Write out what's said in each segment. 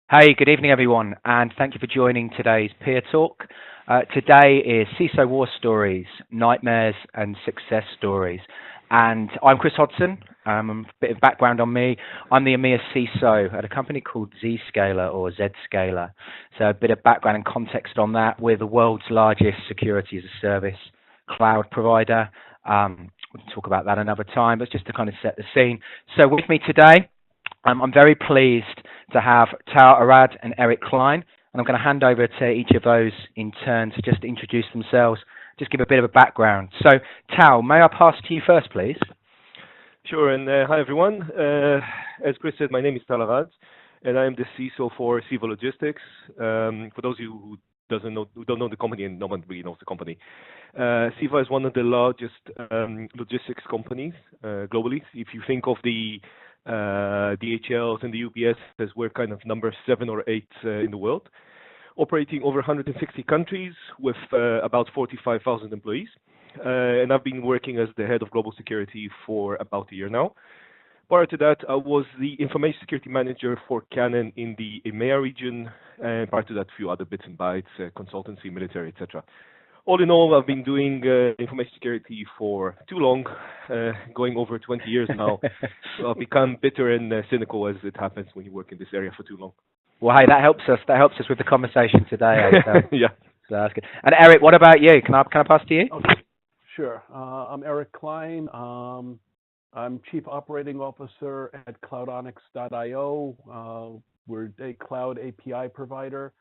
Hey, good evening, everyone, and thank you for joining today's PeerTalk. Today is CISO War Stories, Nightmares and Success Stories. And I'm Chris Hodson. A bit of background on me. I'm the EMEA CISO at a company called Zscaler or Zscaler. So a bit of background and context on that. We're the world's largest security as a service cloud provider. We can talk about that another time, but just to kind of set the scene. So with me today, I'm very pleased to have Tal Arad and Eric Klein, and I'm going to hand over to each of those in turn to just introduce themselves, just give a bit of a background. So, Tal, may I pass to you first, please? Sure, and hi everyone. As Chris said, my name is Stella, and I am the CISO for CIVA Logistics. For those of you who don't know the company, and no one really knows the company, CIVA is one of the largest logistics companies globally. If you think of the DHLs and the UPS, we're kind of number 7 or 8 in the world, operating over 160 countries with about 45,000 employees. And I've been working as the head of global security for about a year now. Prior to that, I was the information security manager for Canon in the EMEA region, and prior to that, a few other bits and bytes, consultancy, military, etc. All in all, I've been doing information security for too long, going over 20 years now. So I've become bitter and cynical, as it happens when you work in this area for too long. Well, hey, that helps us. That helps us with the conversation today. Yeah. So that's good. And Eric, what about you? Can I pass to you? Okay. Sure. I'm Eric Klein. I'm Chief Operating Officer at Cloudonics.io. We're a cloud API provider,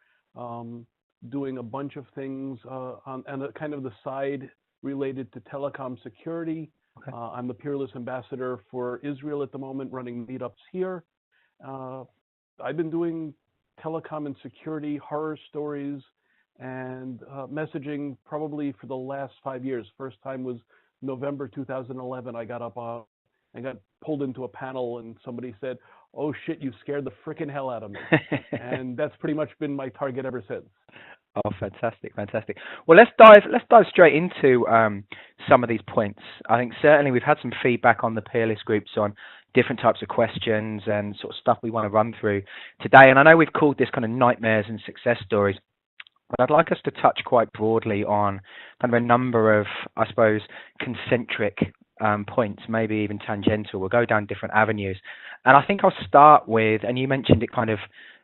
doing a bunch of things on kind of the side related to telecom security. Okay. I'm the Peerless Ambassador for Israel at the moment, running meetups here. I've been doing telecom and security horror stories and messaging probably for the last 5 years. First time was November 2011. I got pulled into a panel and somebody said, "Oh shit, you scared the frickin' hell out of me." And that's pretty much been my target ever since. Oh, fantastic. Well, let's dive straight into some of these points. I think certainly we've had some feedback on the peerless groups on different types of questions and sort of stuff we want to run through today. And I know we've called this kind of nightmares and success stories, but I'd like us to touch quite broadly on kind of a number of, I suppose, concentric points, maybe even tangential. We'll go down different avenues. And I think I'll start with, and you mentioned it kind of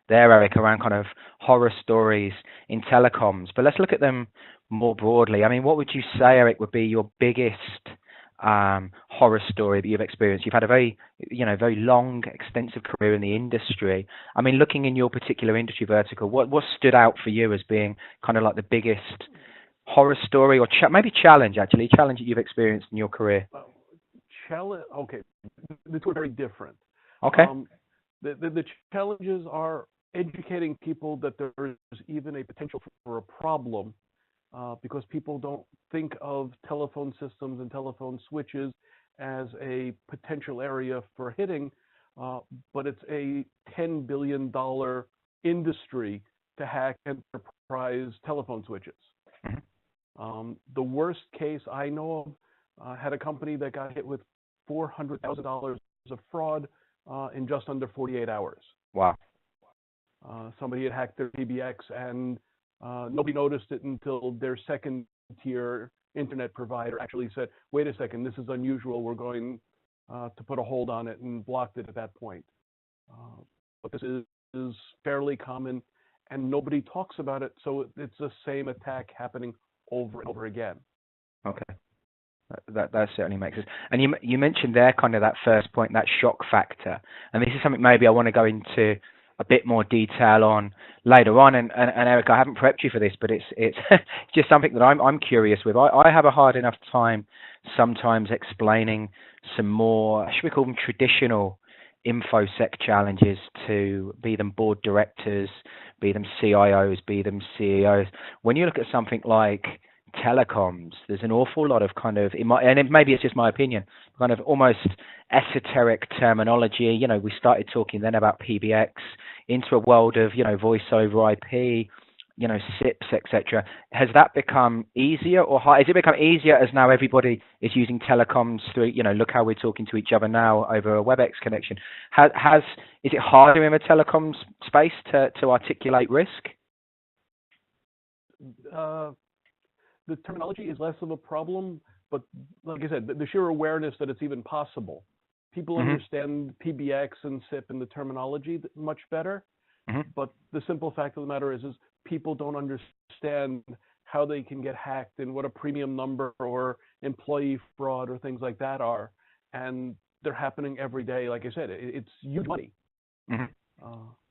there, Eric, around kind of horror stories in telecoms, but let's look at them more broadly. I mean, what would you say, Eric, would be your biggest horror story that you've experienced? You've had a very long, extensive career in the industry. I mean, looking in your particular industry vertical, what stood out for you as being kind of like the biggest horror story or maybe challenge that you've experienced in your career? Challenge. Okay, the two are very different. Okay. The challenges are educating people that there is even a potential for a problem, because people don't think of telephone systems and telephone switches as a potential area for hitting, but it's a $10 billion industry to hack enterprise telephone switches. The worst case I know of had a company that got hit with $400,000 of fraud in just under 48 hours. Wow. Somebody had hacked their PBX and nobody noticed it until their second tier internet provider actually said, "Wait a second, this is unusual. We're going to put a hold on it," and blocked it at that point. But this is fairly common and nobody talks about it. So it's the same attack happening over and over again. Okay. That certainly makes sense. And you mentioned there kind of that first point, that shock factor. And this is something maybe I want to go into a bit more detail on later on. And Eric, I haven't prepped you for this, but it's just something that I'm curious with. I have a hard enough time sometimes explaining some more, should we call them traditional InfoSec challenges, to be them board directors, be them CIOs, be them CEOs. When you look at something like telecoms, there's an awful lot of kind of, maybe it's just my opinion, kind of almost esoteric terminology. We started talking then about PBX into a world of, voice over IP, SIPs, etc. Has that become easier or hard? Has it become easier as now everybody is using telecoms through, look how we're talking to each other now over a WebEx connection. Is it harder in the telecoms space to articulate risk? The terminology is less of a problem, but like I said, the sheer awareness that it's even possible. People understand PBX and SIP and the terminology much better, but the simple fact of the matter is people don't understand how they can get hacked and what a premium number or employee fraud or things like that are, and they're happening every day. Like I said, it's huge money.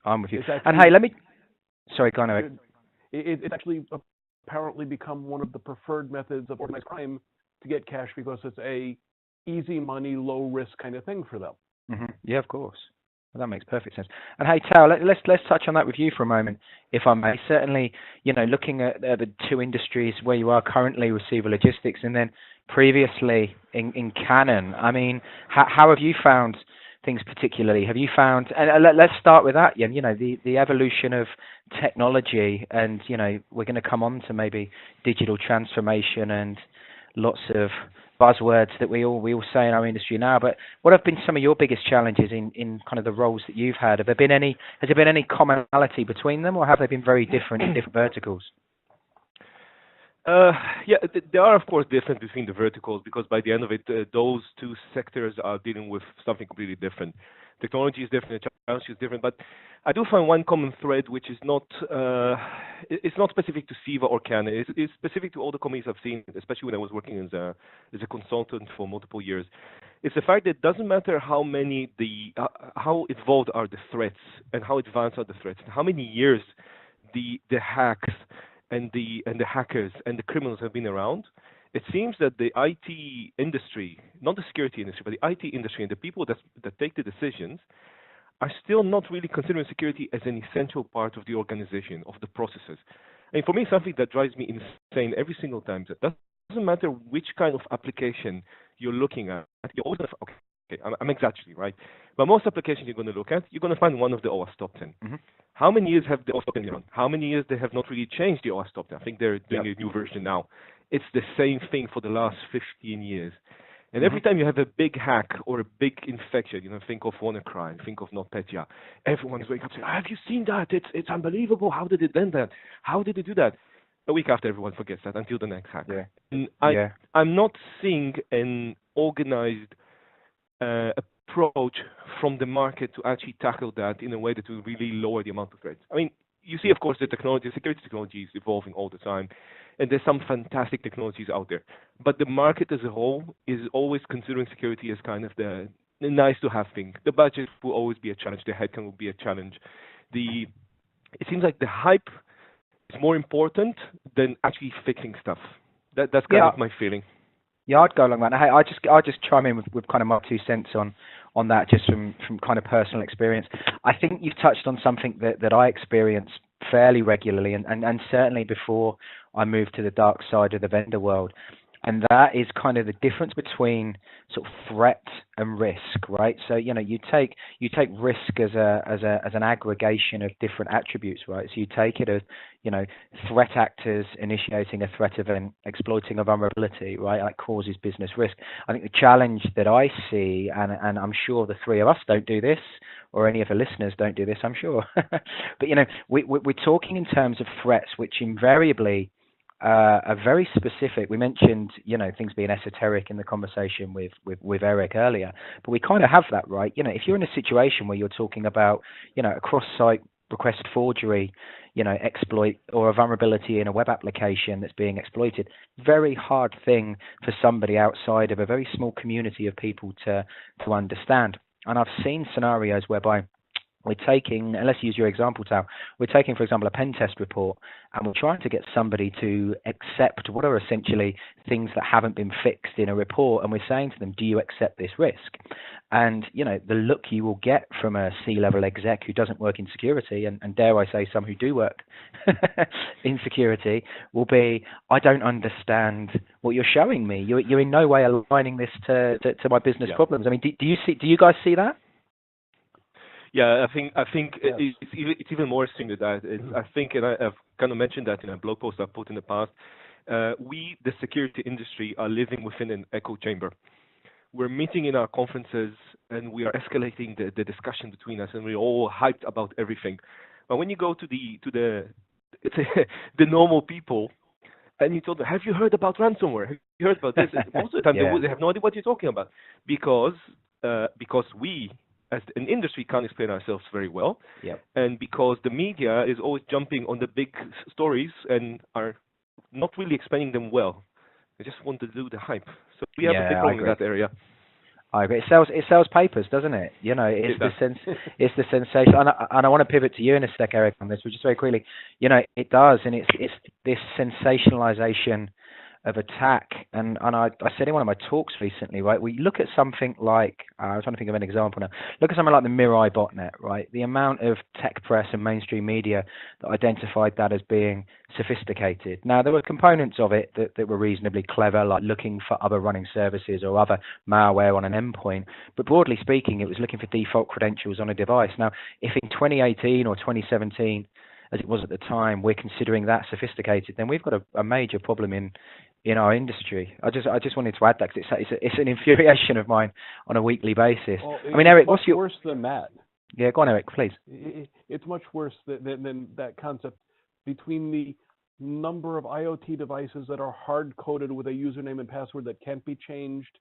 I'm with you. Actually, and hey, sorry, go on, Eric. It's actually apparently become one of the preferred methods of organized crime to get cash because it's a easy money, low risk kind of thing for them. Yeah, of course. Well, that makes perfect sense. And hey, Tao, let's touch on that with you for a moment, if I may. Certainly, looking at the two industries where you are currently, receiver logistics, and then previously in Canon. I mean, how have you found things particularly? Have you found, and let's start with that, the evolution of technology, and, we're going to come on to maybe digital transformation and lots of buzzwords that we all say in our industry now. But what have been some of your biggest challenges in kind of the roles that you've had? Has there been any commonality between them, or have they been very different in different verticals? Yeah, there are of course differences between the verticals, because by the end of it, those two sectors are dealing with something completely different. Technology is different, the challenge is different, but I do find one common thread, which is not it's not specific to SIVA or Canon. It's specific to all the companies I've seen, especially when I was working as a consultant for multiple years. It's the fact that it doesn't matter how evolved are the threats and how advanced are the threats, and how many years the hacks and the hackers and the criminals have been around. It seems that the IT industry, not the security industry, but the IT industry and the people that take the decisions are still not really considering security as an essential part of the organization, of the processes. And for me, something that drives me insane every single time. That doesn't matter which kind of application you're looking at. You're always I'm exaggerating, right? But most applications you're going to look at, you're going to find one of the OWASP top 10. How many years have the OWASP top 10 been on? How many years they have not really changed the OWASP top 10? I think they're doing a new version now. It's the same thing for the last 15 years. And every time you have a big hack or a big infection, think of WannaCry, think of NotPetya, everyone's waking up saying, have you seen that? It's unbelievable. How did it do that? How did it do that? A week after, everyone forgets that until the next hack. And I'm not seeing an organized approach from the market to actually tackle that in a way that will really lower the amount of threats. I mean, you see, of course, the security technology is evolving all the time, and there's some fantastic technologies out there. But the market as a whole is always considering security as kind of the nice-to-have thing. The budget will always be a challenge. The headcount will be a challenge. It seems like the hype is more important than actually fixing stuff. That's kind of my feeling. Yeah, I'd go along that. Hey, I just chime in with kind of my 2 cents on that, just from kind of personal experience. I think you've touched on something that I experience fairly regularly, and certainly before I moved to the dark side of the vendor world. And that is kind of the difference between sort of threat and risk, right? So you take risk as an aggregation of different attributes, right? So you take it as threat actors initiating a threat event, exploiting a vulnerability, right? That causes business risk. I think the challenge that I see, and I'm sure the three of us don't do this, or any of the listeners don't do this, I'm sure, but we're talking in terms of threats, which invariably are very specific. We mentioned, things being esoteric in the conversation with Eric earlier, but we kind of have that, right? If you're in a situation where you're talking about, a cross-site request forgery, exploit, or a vulnerability in a web application that's being exploited, very hard thing for somebody outside of a very small community of people to understand. And I've seen scenarios whereby we're taking, and let's use your example, Tal, we're taking, for example, a pen test report, and we're trying to get somebody to accept what are essentially things that haven't been fixed in a report, and we're saying to them, do you accept this risk? And, the look you will get from a C-level exec who doesn't work in security, and dare I say some who do work in security, will be, I don't understand what you're showing me. You're in no way aligning this to my business problems. I mean, do you guys see that? Yeah, I think Yes. it's even more interesting than that. I think, and I've kind of mentioned that in a blog post I've put in the past. We, the security industry, are living within an echo chamber. We're meeting in our conferences and we are escalating the discussion between us, and we're all hyped about everything. But when you go to the the normal people, and you told them, have you heard about ransomware? Have you heard about this? Most of the time, Yeah. they have no idea what you're talking about, because we, as an industry, can't explain ourselves very well, Yep. and because the media is always jumping on the big stories and are not really explaining them well. They just want to do the hype. So we have a big Yeah, I problem in agree. that area. I agree. It sells papers, doesn't it? You know, it's It the does. it's the sensation. And I want to pivot to you in a sec, Eric, on this, but just very quickly. You know, it does, and it's this sensationalization of attack. And I said in one of my talks recently, right? We look at something like I was trying to think of an example now. Look at something like the Mirai botnet, right? The amount of tech press and mainstream media that identified that as being sophisticated. Now, there were components of it that were reasonably clever, like looking for other running services or other malware on an endpoint. But broadly speaking, it was looking for default credentials on a device. Now, if in 2018 or 2017, as it was at the time, we're considering that sophisticated, then we've got a major problem in our industry. I just wanted to add that because it's an infuriation of mine on a weekly basis. Well, I mean, Eric, much what's your... worse than that? Yeah, go on, Eric, please. It's much worse than that concept. Between the number of IoT devices that are hard-coded with a username and password that can't be changed,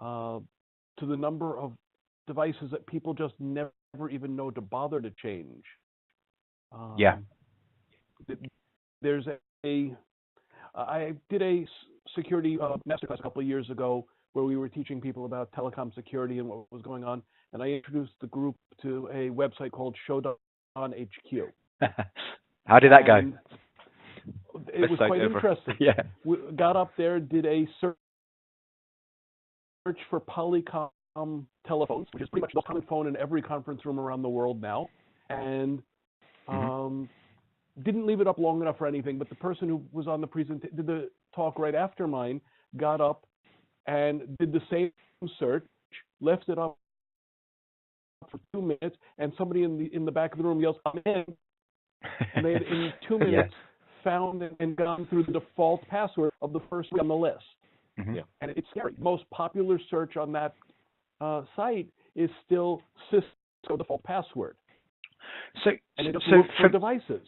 to the number of devices that people just never even know to bother to change. Yeah. There's I did a security masterclass a couple of years ago where we were teaching people about telecom security and what was going on, and I introduced the group to a website called Showdown HQ. How did that go? It was quite interesting. Yeah. We got up there, did a search for Polycom telephones, which is pretty much the common phone in every conference room around the world now, and didn't leave it up long enough for anything, but the person who was on the did the talk right after mine got up and did the same search, left it up for 2 minutes, and somebody in the back of the room yells, "I'm in," and they had in 2 minutes found and gone through the default password of the first one on the list. Yeah. And it's scary. Most popular search on that site is still CISO default password. And it just works for devices.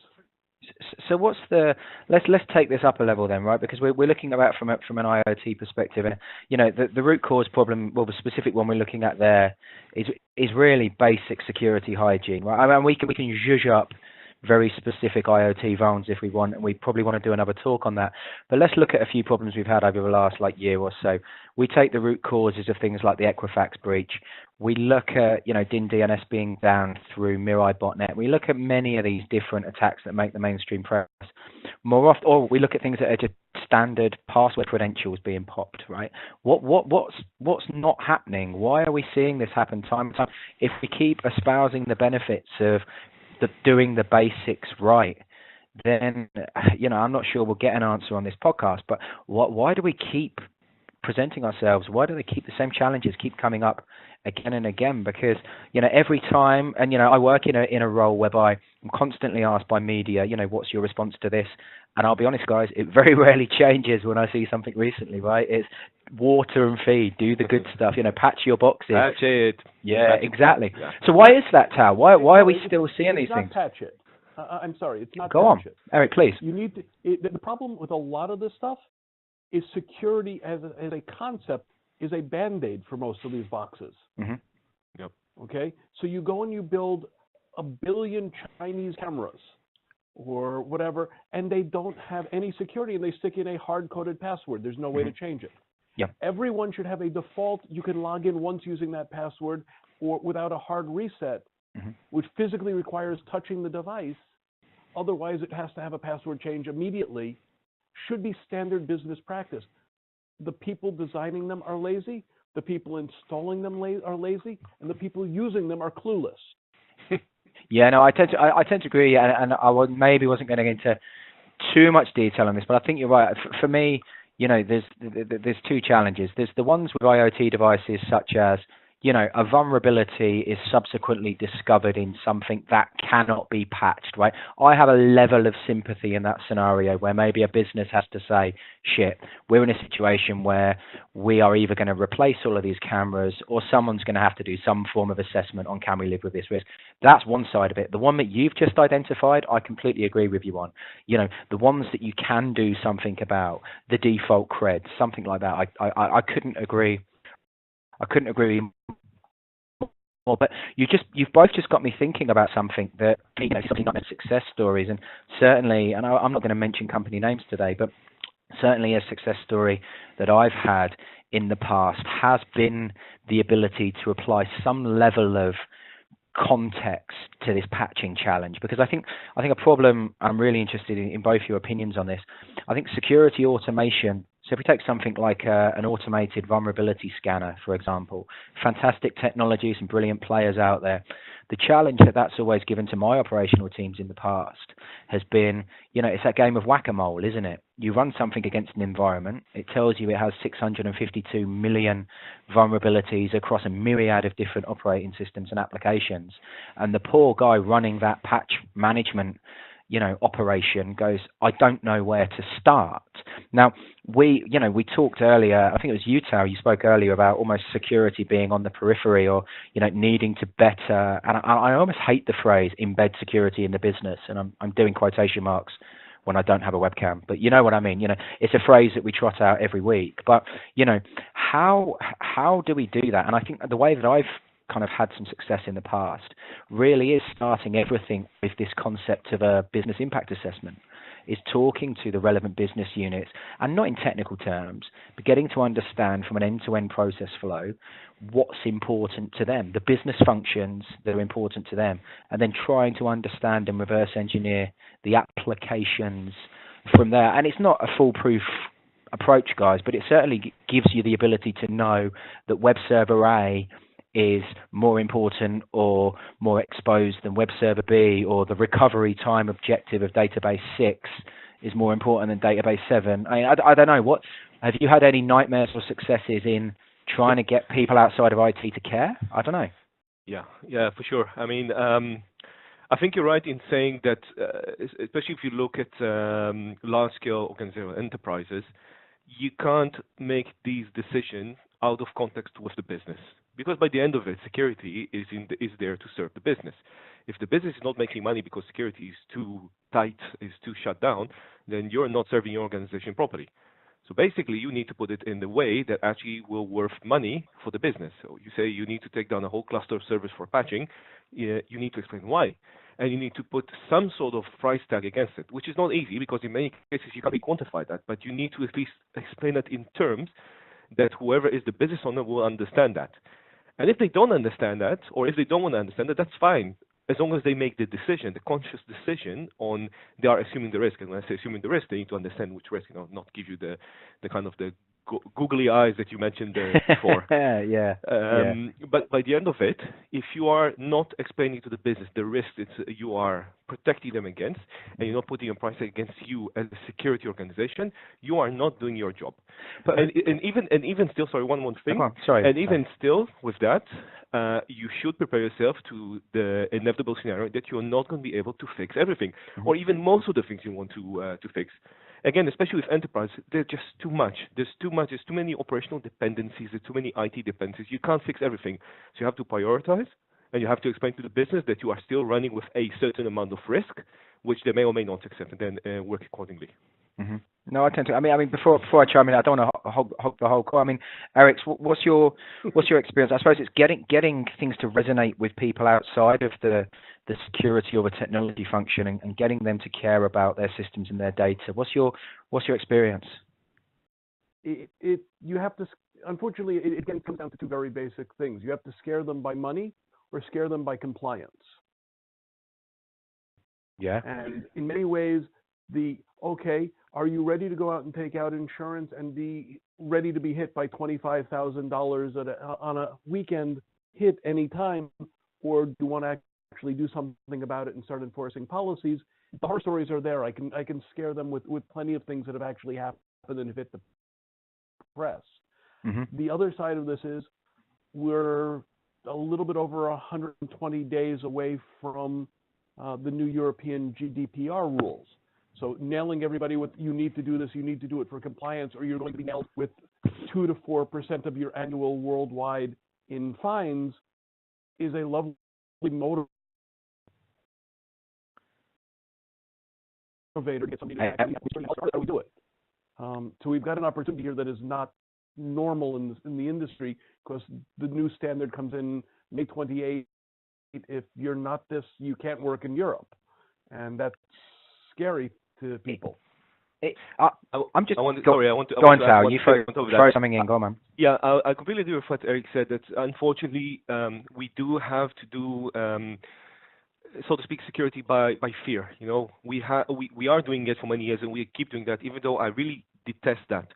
So what's the let's take this up a level then, right? Because we're looking at that from an IoT perspective, and you know the root cause problem. Well, the specific one we're looking at there is really basic security hygiene, right? I mean, we can zhuzh up very specific IoT vulns if we want, and we probably want to do another talk on that. But let's look at a few problems we've had over the last year or so. We take the root causes of things like the Equifax breach. We look at DIN DNS being down through Mirai botnet. We look at many of these different attacks that make the mainstream press. More often, or we look at things that are just standard password credentials being popped. Right? What's not happening? Why are we seeing this happen time and time? If we keep espousing the benefits of doing the basics right, then I'm not sure we'll get an answer on this podcast. But why do we keep presenting ourselves? Why do they keep the same challenges keep coming up again and again? Because every time, and I work in a role whereby I'm constantly asked by media, what's your response to this? And I'll be honest, guys, it very rarely changes when I see something recently, right? It's water and feed, do the good stuff, patch your boxes. Patch it. Yeah, Patch exactly. It. Yeah. So why is that, Tal? Why are we still seeing these things? It's not patch it. I'm sorry, it's not Go patch on, it. Eric, please. You need to. The problem with a lot of this stuff is security as a concept is a Band-Aid for most of these boxes. Mm-hmm. Yep. Okay? So you go and you build 1 billion Chinese cameras or whatever, and they don't have any security, and they stick in a hard-coded password. There's no way to change it. Yep. Everyone should have a default. You can log in once using that password or without a hard reset, which physically requires touching the device. Otherwise, it has to have a password change immediately. Should be standard business practice. The people designing them are lazy, the people installing them are lazy, and the people using them are clueless. Yeah, no, I tend to agree, and I maybe wasn't going to get into too much detail on this, but I think you're right. For me, there's two challenges. There's the ones with IoT devices such as a vulnerability is subsequently discovered in something that cannot be patched, right? I have a level of sympathy in that scenario where maybe a business has to say, shit, we're in a situation where we are either going to replace all of these cameras or someone's going to have to do some form of assessment on can we live with this risk. That's one side of it. The one that you've just identified, I completely agree with you on. The ones that you can do something about, the default cred, something like that. I couldn't agree. I couldn't agree more. But you've both just got me thinking about something that something like success stories, and certainly, and I'm not going to mention company names today, but certainly a success story that I've had in the past has been the ability to apply some level of context to this patching challenge, because I think a problem, I'm really interested in both your opinions on this. I think security automation, so if we take something like an automated vulnerability scanner, for example, fantastic technology, some brilliant players out there. The challenge that's always given to my operational teams in the past has been, it's that game of whack-a-mole, isn't it? You run something against an environment, it tells you it has 652 million vulnerabilities across a myriad of different operating systems and applications. And the poor guy running that patch management operation goes, I don't know where to start. Now, we talked earlier, I think it was you, Tao, you spoke earlier about almost security being on the periphery or, needing to better, and I almost hate the phrase embed security in the business, and I'm doing quotation marks when I don't have a webcam, but you know what I mean. It's a phrase that we trot out every week, but, how do we do that? And I think the way that I've kind of had some success in the past really is starting everything with this concept of a business impact assessment, is talking to the relevant business units, and not in technical terms, but getting to understand from an end-to-end process flow what's important to them, the business functions that are important to them, and then trying to understand and reverse engineer the applications from there. And it's not a foolproof approach, guys, but it certainly gives you the ability to know that web server A is more important or more exposed than web server B, or the recovery time objective of database 6 is more important than database 7. I don't know. What have you had any nightmares or successes in trying to get people outside of IT to care? I don't know. Yeah, for sure. I think you're right in saying that, especially if you look at large-scale organizational enterprises, you can't make these decisions out of context with the business. Because by the end of it, security is there to serve the business. If the business is not making money because security is too tight, is too shut down, then you're not serving your organization properly. So basically, you need to put it in the way that actually will worth money for the business. So you say you need to take down a whole cluster of servers for patching. You need to explain why. And you need to put some sort of price tag against it, which is not easy because in many cases you can't quantify that. But you need to at least explain it in terms that whoever is the business owner will understand that. And if they don't understand that, or if they don't want to understand that, that's fine, as long as they make the decision, the conscious decision on they are assuming the risk. And when I say assuming the risk, they need to understand which risk, not give you the kind of the googly eyes that you mentioned before. Yeah. But by the end of it, if you are not explaining to the business the risk that you are protecting them against, and you're not putting a price against you as a security organization, you are not doing your job. But and even still, sorry, one more thing. Sorry. And even still, with that, you should prepare yourself to the inevitable scenario that you're not going to be able to fix everything, or even most of the things you want to fix. Again, especially with enterprise, there's just too much. There's too many operational dependencies. There's too many IT dependencies. You can't fix everything. So you have to prioritize, and you have to explain to the business that you are still running with a certain amount of risk, which they may or may not accept, and then work accordingly. Mm-hmm. No, I tend to. I mean, before I chime in, I don't want to hog the whole call. I mean, Eric, what's your experience? I suppose it's getting things to resonate with people outside of the security or the technology function, and getting them to care about their systems and their data. What's your experience? You have to. Unfortunately, it again comes down to two very basic things. You have to scare them by money or scare them by compliance. Yeah. And in many ways, are you ready to go out and take out insurance and be ready to be hit by $25,000 on a weekend hit anytime, or do you want to actually do something about it and start enforcing policies? The horror stories are there. I can scare them with plenty of things that have actually happened and have hit the press. Mm-hmm. The other side of this is we're a little bit over 120 days away from the new European GDPR rules. So nailing everybody with you need to do this, you need to do it for compliance, or you're going to be nailed with 2 to 4% of your annual worldwide in fines is a lovely motivator to get somebody to actually do it. So we've got an opportunity here that is not normal in the industry, because the new standard comes in May 28th. If you're not this, you can't work in Europe, and that's scary to people. I'm just. I want to go on, Sal. You throw something in. Go on, man. Yeah, I completely agree with what Eric said. That unfortunately we do have to do, so to speak, security by fear. You know, we are doing it for many years, and we keep doing that, even though I really detest that.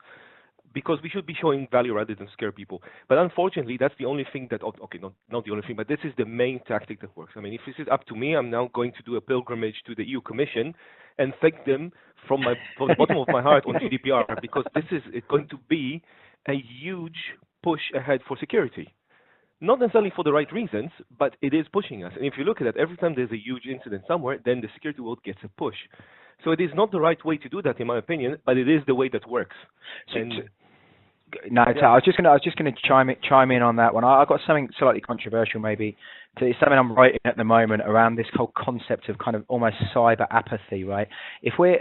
Because we should be showing value rather than scare people. But unfortunately, that's the only thing that, okay, not the only thing, but this is the main tactic that works. I mean, if this is up to me, I'm now going to do a pilgrimage to the EU Commission and thank them from the bottom of my heart on GDPR, because this is going to be a huge push ahead for security. Not necessarily for the right reasons, but it is pushing us. And if you look at it, every time there's a huge incident somewhere, then the security world gets a push. So it is not the right way to do that, in my opinion, but it is the way that works. No, I was just gonna chime in on that one. I've got something slightly controversial, maybe. It's something I'm writing at the moment around this whole concept of kind of almost cyber apathy, right? If we're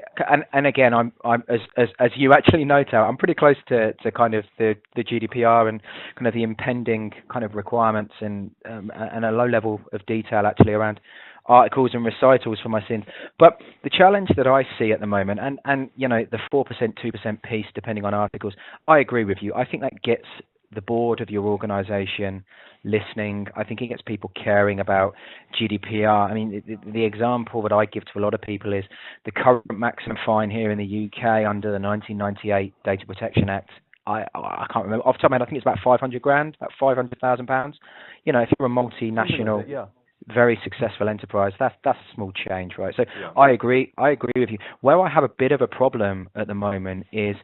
and again, I'm as you actually know, Tal, I'm pretty close to kind of the GDPR and kind of the impending kind of requirements and a low level of detail actually around articles and recitals for my sins. But the challenge that I see at the moment, and you know, the 4%, 2% piece, depending on articles, I agree with you. I think that gets the board of your organization listening. I think it gets people caring about GDPR. I mean, the example that I give to a lot of people is the current maximum fine here in the UK under the 1998 Data Protection Act. I can't remember off the top of my head. I think it's about 500 grand, about £500,000. You know, if you're a multinational, very successful enterprise, that's a small change, right? So yeah. I agree with you. Where I have a bit of a problem at the moment is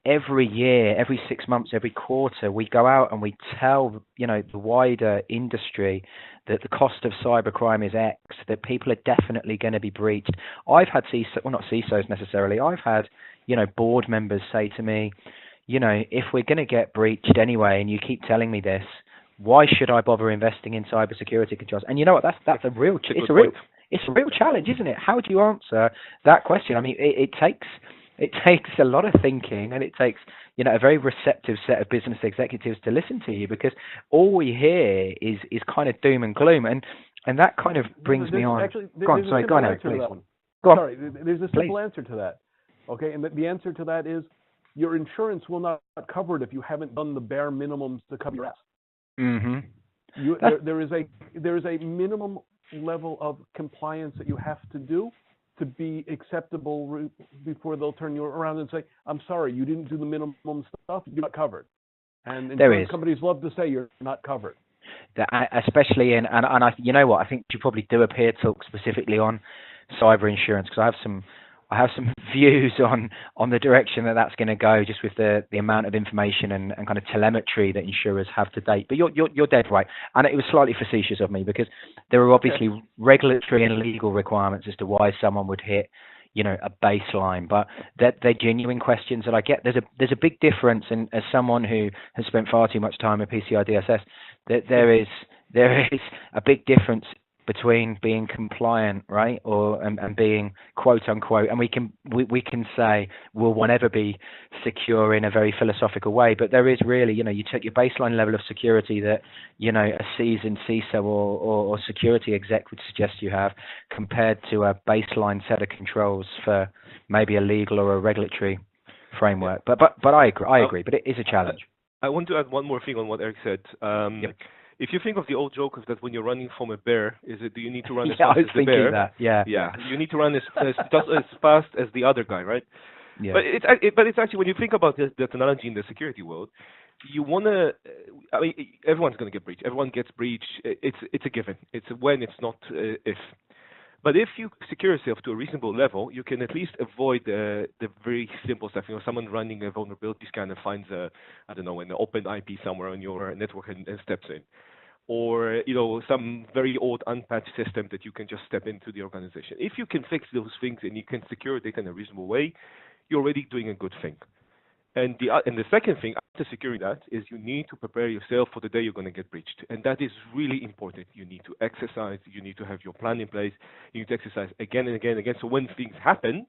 every year, every 6 months, every quarter, we go out and we tell, you know, the wider industry that the cost of cybercrime is X, that people are definitely going to be breached. I've had not CISOs necessarily, I've had, you know, board members say to me, you know, if we're going to get breached anyway and you keep telling me this, why should I bother investing in cybersecurity controls? And you know what? That's a real it's a real challenge, isn't it? How do you answer that question? I mean, it takes a lot of thinking, and it takes, you know, a very receptive set of business executives to listen to you, because all we hear is kind of doom and gloom, and that kind of brings me on. Actually, go on, sorry, go on, Eric, please. Go on. Sorry, there's a simple answer to that. Okay, and the answer to that is your insurance will not cover it if you haven't done the bare minimums to cover your ass. Mm-hmm. There is a minimum level of compliance that you have to do to be acceptable before they'll turn you around and say, I'm sorry, you didn't do the minimum stuff, you're not covered. And insurance companies love to say you're not covered. Especially and you know what, I think you probably do a PeerTalk specifically on cyber insurance, because I have some views on the direction that's going to go, just with the amount of information and kind of telemetry that insurers have to date. But you're dead right, and it was slightly facetious of me, because there are obviously regulatory and legal requirements as to why someone would hit, you know, a baseline. But they're genuine questions that I get. There's a big difference, and as someone who has spent far too much time with PCI DSS, that there is a big difference between being compliant, right, and being quote unquote, and we can say, will one ever be secure in a very philosophical way? But there is really, you know, you take your baseline level of security that, you know, a seasoned CISO or security exec would suggest you have, compared to a baseline set of controls for maybe a legal or a regulatory framework. But I agree, but it is a challenge. I want to add one more thing on what Eric said. Yep. If you think of the old joke of that when you're running from a bear, do you need to run as fast as the bear? That. Yeah. You need to run just as fast as the other guy, right? Yeah. But it's actually, when you think about the technology in the security world, you wanna. I mean, everyone's gonna get breached. Everyone gets breached. It's a given. It's when, it's not if. But if you secure yourself to a reasonable level, you can at least avoid the very simple stuff. You know, someone running a vulnerability scanner finds an open IP somewhere on your network and steps in. or some very old unpatched system that you can just step into the organization. If you can fix those things and you can secure data in a reasonable way, you're already doing a good thing. And the second thing after securing that is you need to prepare yourself for the day you're going to get breached. And that is really important. You need to exercise. You need to have your plan in place. You need to exercise again and again and again. So when things happen,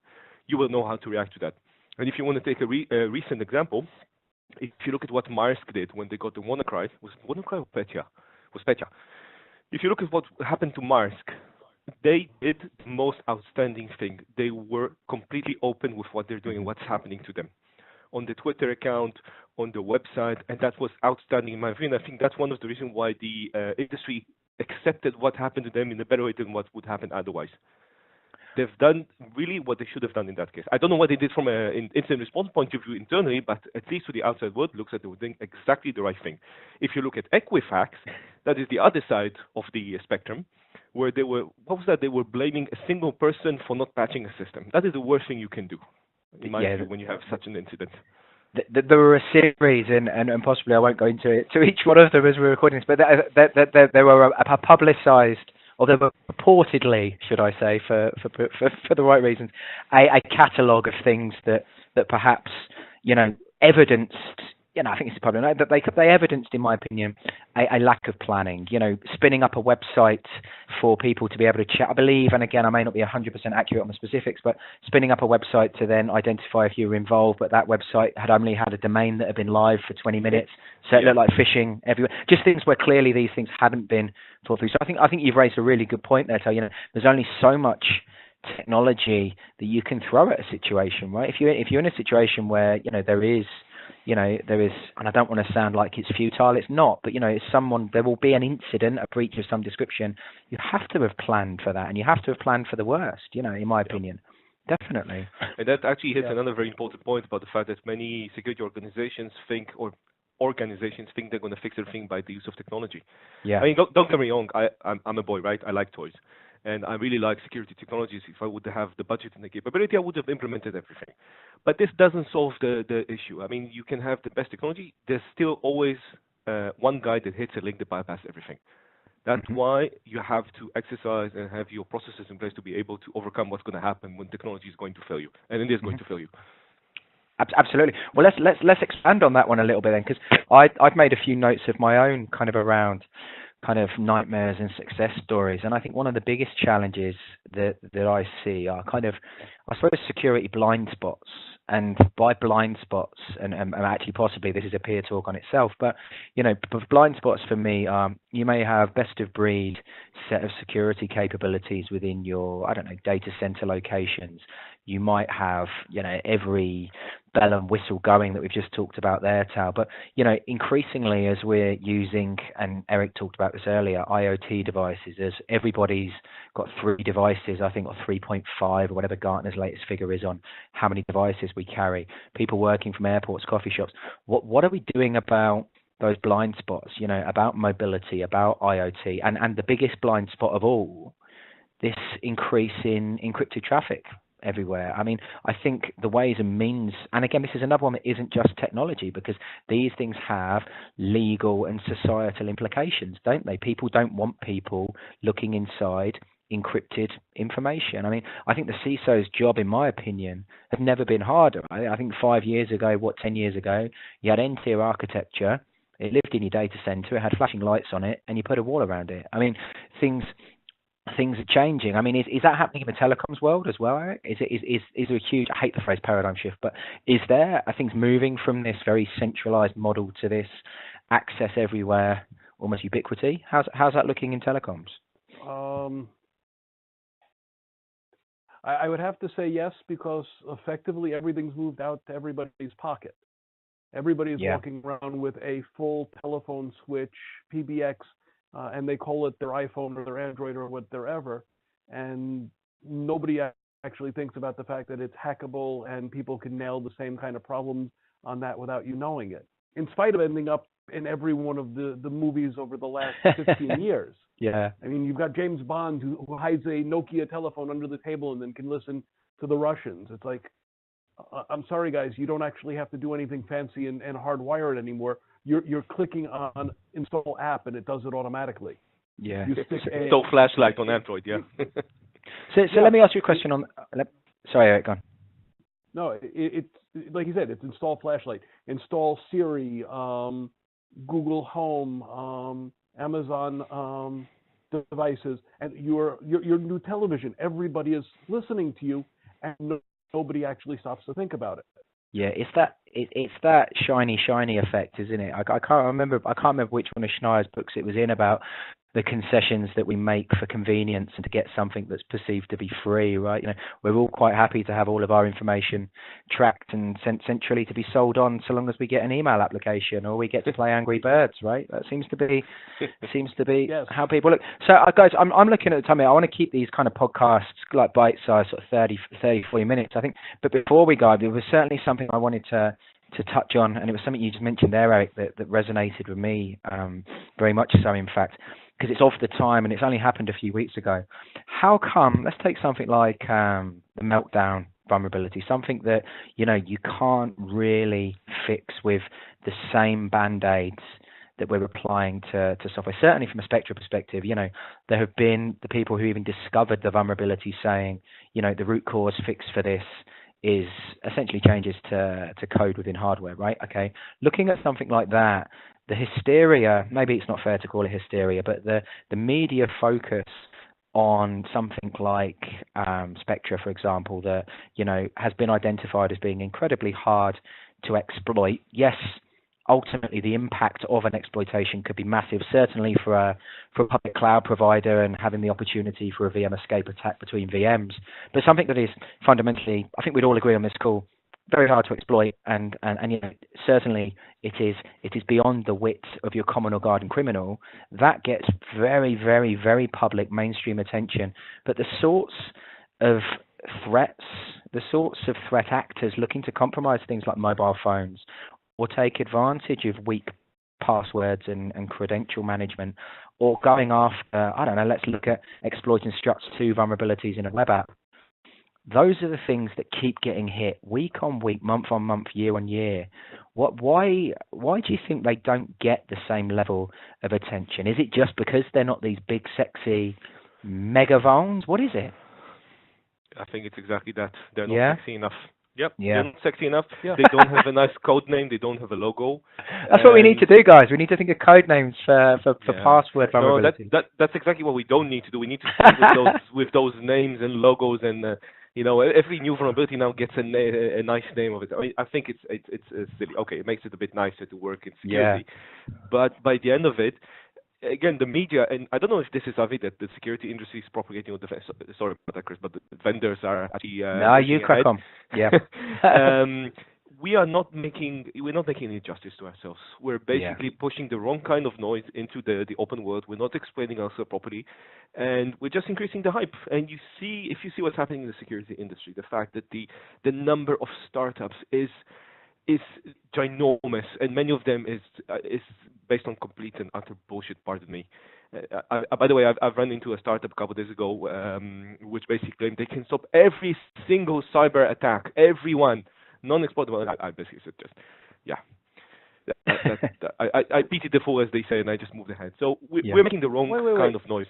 you will know how to react to that. And if you want to take a recent example, if you look at what Maersk did when they got the WannaCry, was it WannaCry or Petya? It was Petya. If you look at what happened to Maersk, they did the most outstanding thing. They were completely open with what they're doing and what's happening to them. On the Twitter account, on the website, and that was outstanding in my opinion. I think that's one of the reasons why the industry accepted what happened to them in a better way than what would happen otherwise. They've done really what they should have done in that case. I don't know what they did from an incident response point of view internally, but at least to the outside world, looks like they were doing exactly the right thing. If you look at Equifax, that is the other side of the spectrum, where they were, what was that? They were blaming a single person for not patching a system. That is the worst thing you can do, in my view, when you have such an incident. There were a series, and possibly I won't go into each one of them as we're recording this, but there were a publicised, or there were purportedly, should I say, for the right reasons, a catalogue of things that perhaps evidenced. I think it's probably that they evidenced, in my opinion, a lack of planning. Spinning up a website for people to be able to chat. I believe, and again, I may not be 100% accurate on the specifics, but spinning up a website to then identify if you were involved, but that website had only had a domain that had been live for 20 minutes, so it looked like phishing everywhere. Just things where clearly these things hadn't been thought through. So I think you've raised a really good point there, Tal. There's only so much technology that you can throw at a situation, right? If you're in a situation where there is, and I don't want to sound like it's futile, it's not, but there will be an incident, a breach of some description. You have to have planned for that, and you have to have planned for the worst, in my opinion. Definitely. And that actually hits another very important point about the fact that many security organizations think they're going to fix everything by the use of technology. Yeah. I mean, don't get me wrong, I'm a boy, right? I like toys. And I really like security technologies. If I would have the budget and the capability, I would have implemented everything. But this doesn't solve the issue. I mean, you can have the best technology. There's still always one guy that hits a link that bypasses everything. That's why you have to exercise and have your processes in place to be able to overcome what's going to happen when technology is going to fail you, and it is going to fail you. Absolutely. Well, let's expand on that one a little bit then, because I've made a few notes of my own kind of around kind of nightmares and success stories, and I think one of the biggest challenges that I see are kind of, I suppose, security blind spots. And by blind spots, and actually possibly this is a peer talk on itself, but blind spots for me are, you may have best of breed set of security capabilities within your, data center locations. You might have, every bell and whistle going that we've just talked about there, Tal. But, increasingly as we're using, and Eric talked about this earlier, IoT devices, as everybody's got 3 devices, I think, or 3.5, or whatever Gartner's latest figure is on how many devices we carry, people working from airports, coffee shops. What are we doing about those blind spots, about mobility, about IoT, and the biggest blind spot of all, this increase in encrypted traffic everywhere? I mean, I think the ways and means, and again, this is another one that isn't just technology, because these things have legal and societal implications, don't they? People don't want people looking inside encrypted information. I mean, I think the CISO's job, in my opinion, has never been harder. I think 5 years ago, 10 years ago, you had end-tier architecture, it lived in your data center, it had flashing lights on it, and you put a wall around it. I mean, things are changing. I mean, is that happening in the telecoms world as well, Eric? Is there a huge, I hate the phrase paradigm shift, but are things moving from this very centralized model to this access everywhere, almost ubiquity? How's that looking in telecoms? I would have to say yes, because effectively everything's moved out to everybody's pocket. Everybody's walking around with a full telephone switch, PBX, and they call it their iPhone or their Android or whatever, and nobody actually thinks about the fact that it's hackable and people can nail the same kind of problems on that without you knowing it, in spite of ending up in every one of the movies over the last 15 years. Yeah. I mean, you've got James Bond who hides a Nokia telephone under the table and then can listen to the Russians. It's like, I'm sorry, guys, you don't actually have to do anything fancy and hardwire it anymore. You're clicking on install app, and it does it automatically. Yeah. You stick Install flashlight on Android, yeah. So let me ask you a question on. Sorry, Eric, go on. No, it's like you said, it's install flashlight, install Siri, Google Home, Amazon devices, and your new television. Everybody is listening to you, and nobody actually stops to think about it. Yeah, it's that shiny effect, isn't it? I can't remember which one of Schneier's books it was in about the concessions that we make for convenience and to get something that's perceived to be free, right? We're all quite happy to have all of our information tracked and sent centrally to be sold on, so long as we get an email application or we get to play Angry Birds, right? That seems to be Yes. how people look. So, guys, I'm looking at the time. I want to keep these kind of podcasts like bite-sized, sort of 30, 40 minutes, I think. But before we go, there was certainly something I wanted to touch on, and it was something you just mentioned there, Eric, that resonated with me very much so, in fact, because it's of the time and it's only happened a few weeks ago. How come, let's take something like the Meltdown vulnerability, something that, you can't really fix with the same band-aids that we're applying to software. Certainly from a Spectre perspective, there have been the people who even discovered the vulnerability saying, the root cause fix for this is essentially changes to code within hardware, right? Okay, looking at something like that, the hysteria, maybe it's not fair to call it hysteria, but the media focus on something like Spectre, for example, that, has been identified as being incredibly hard to exploit. Yes, ultimately the impact of an exploitation could be massive, certainly for a public cloud provider and having the opportunity for a VM escape attack between VMs, but something that is fundamentally, I think we'd all agree on this call, very hard to exploit, and certainly it is beyond the wit of your common or garden criminal. That gets very, very, very public mainstream attention. But the sorts of threat actors looking to compromise things like mobile phones or take advantage of weak passwords and credential management, or going after, I don't know, let's look at exploiting Struts2 vulnerabilities in a web app. Those are the things that keep getting hit week on week, month on month, year on year. Why do you think they don't get the same level of attention? Is it just because they're not these big, sexy mega vulns? What is it? I think it's exactly that. They're not sexy enough. Yep, they're not sexy enough. Yeah. They don't have a nice code name. They don't have a logo. That's what we need to do, guys. We need to think of code names for password vulnerability. No, that's exactly what we don't need to do. We need to start with those names and logos, and every new vulnerability now gets a nice name of it. I mean, I think it's silly. Okay, it makes it a bit nicer to work in security, but by the end of it, again, the media, and I don't know if this is Avi, that the security industry is propagating with sorry about that, Chris, but the vendors are actually no, you crack on. Yeah. We're not making any justice to ourselves. We're basically pushing the wrong kind of noise into the open world. We're not explaining ourselves properly, and we're just increasing the hype. And if you see what's happening in the security industry, the fact that the number of startups is ginormous, and many of them is based on complete and utter bullshit. Pardon me. By the way, I've run into a startup a couple of days ago, which basically claimed they can stop every single cyber attack, everyone, non-exploitable. I basically said I pitied the fool, as they say, and I just moved ahead. So we're making the wrong kind of noise.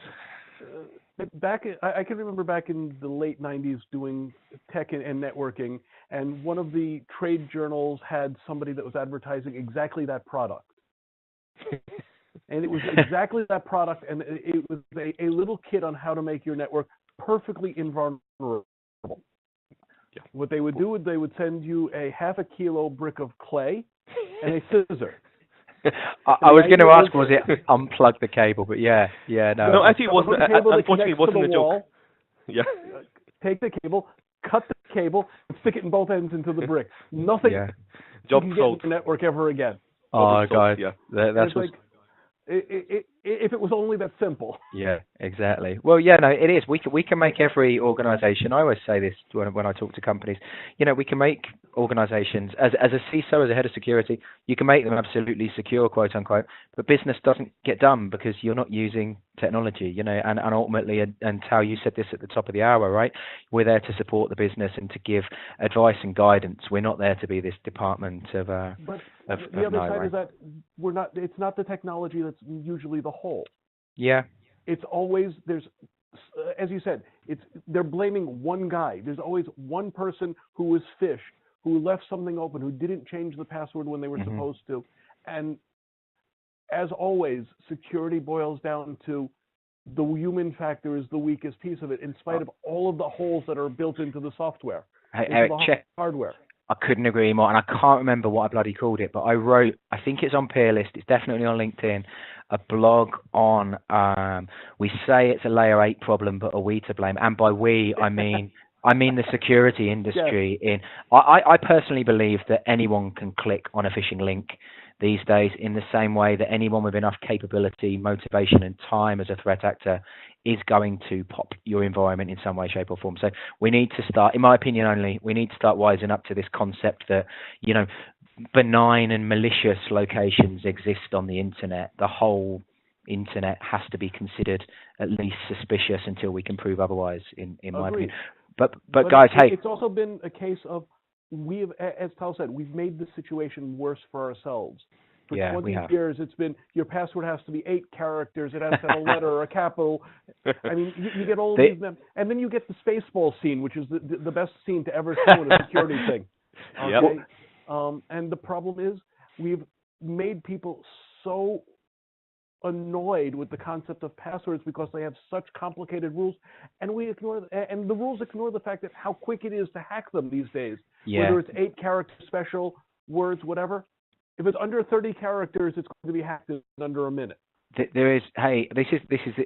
I can remember back in the late 90s doing Tekken and Networking, and one of the trade journals had somebody that was advertising exactly that product. And it was exactly that product, and it was a little kit on how to make your network perfectly invulnerable. Yeah. What they would do is they would send you a half a kilo brick of clay and a scissor. I was going to ask, was it unplug the cable? But no. No, actually, it wasn't. Unfortunately, it wasn't a joke. Yeah. Take the cable, cut the cable, and stick it in both ends into the brick. Nothing. Yeah. Job you can sold. get into the network ever again. Oh, God. Yeah. That's like if it was only that simple. Yeah, exactly. Well, yeah, no, it is. We can make every organization. I always say this when I talk to companies. We can make organizations as a CISO, as a head of security, you can make them absolutely secure, quote unquote. But business doesn't get done because you're not using technology. And ultimately, and Tal, you said this at the top of the hour, right? We're there to support the business and to give advice and guidance. We're not there to be this department of. But the other side is that we're not. It's not the technology that's usually the whole. Yeah. It's always as you said, they're blaming one guy. There's always one person who was fish, who left something open, who didn't change the password when they were supposed to. And as always, security boils down to the human factor is the weakest piece of it, in spite of all of the holes that are built into the software, Eric, check hardware. I couldn't agree more, and I can't remember what I bloody called it, but I wrote, I think it's on PeerList, it's definitely on LinkedIn, a blog on, we say it's a layer 8 problem, but are we to blame? And by we, I mean the security industry. Yes. I personally believe that anyone can click on a phishing link these days, in the same way that anyone with enough capability, motivation, and time as a threat actor is going to pop your environment in some way, shape, or form. So we need to start, in my opinion only, we need to start wising up to this concept that, benign and malicious locations exist on the internet. The whole internet has to be considered at least suspicious until we can prove otherwise, in my opinion. But guys, hey. It's also been a case of, as Tal said, we've made the situation worse for ourselves. For 20 years, it's been, your password has to be 8 characters, it has to have a letter or a capital. I mean, you get all of these, and then you get the Spaceball scene, which is the best scene to ever show in a security thing. Okay? Yep. And the problem is, we've made people so annoyed with the concept of passwords because they have such complicated rules, and the rules ignore the fact that how quick it is to hack them these days. Whether it's 8 character special words, whatever. If it's under 30 characters, it's going to be hacked in under a minute. There is. Hey, this is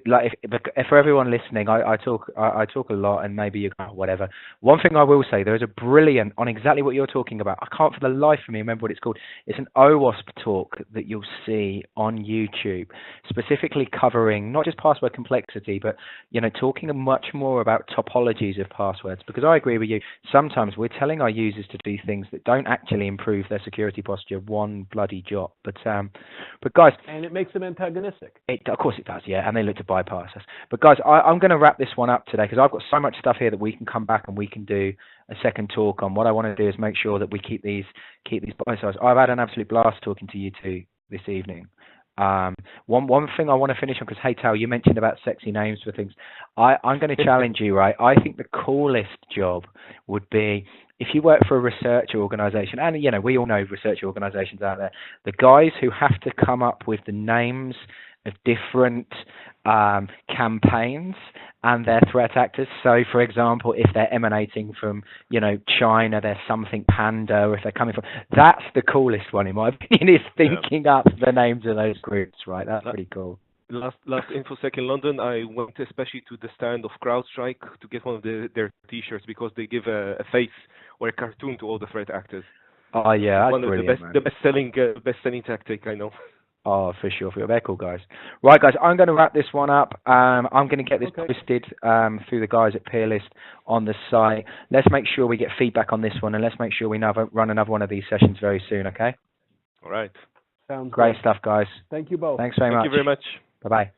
like, if for everyone listening, I talk a lot, and maybe you go whatever. One thing I will say, there is a brilliant, on exactly what you're talking about. I can't for the life of me remember what it's called. It's an OWASP talk that you'll see on YouTube, specifically covering not just password complexity, but talking much more about topologies of passwords. Because I agree with you. Sometimes we're telling our users to do things that don't actually improve their security posture one bloody jot. But guys, and it makes them antagonistic. Of course it does, yeah, and they look to bypass us. But guys, I'm going to wrap this one up today because I've got so much stuff here that we can come back and we can do a second talk on. What I want to do is make sure that we keep these bite-sized. I've had an absolute blast talking to you two this evening. One thing I want to finish on, because hey Tal, you mentioned about sexy names for things. I'm going to challenge you, right? I think the coolest job would be if you work for a research organization, and we all know research organizations out there, the guys who have to come up with the names of different campaigns and their threat actors. So, for example, if they're emanating from, China, they're something Panda, or if they're coming from, that's the coolest one in my opinion, is thinking up the names of those groups, right? That's pretty cool. Last InfoSec in London, I went especially to the stand of CrowdStrike to get one of their T-shirts because they give a face or a cartoon to all the threat actors. Oh yeah, that's one of brilliant, the best-selling tactic I know. Oh, for sure. They're cool guys. Right, guys, I'm going to wrap this one up. I'm going to get this posted through the guys at PeerList on the site. Let's make sure we get feedback on this one, and let's make sure we run another one of these sessions very soon, okay? All right. Sounds great good stuff, guys. Thank you both. Thanks very much. Thank you very much. Bye-bye.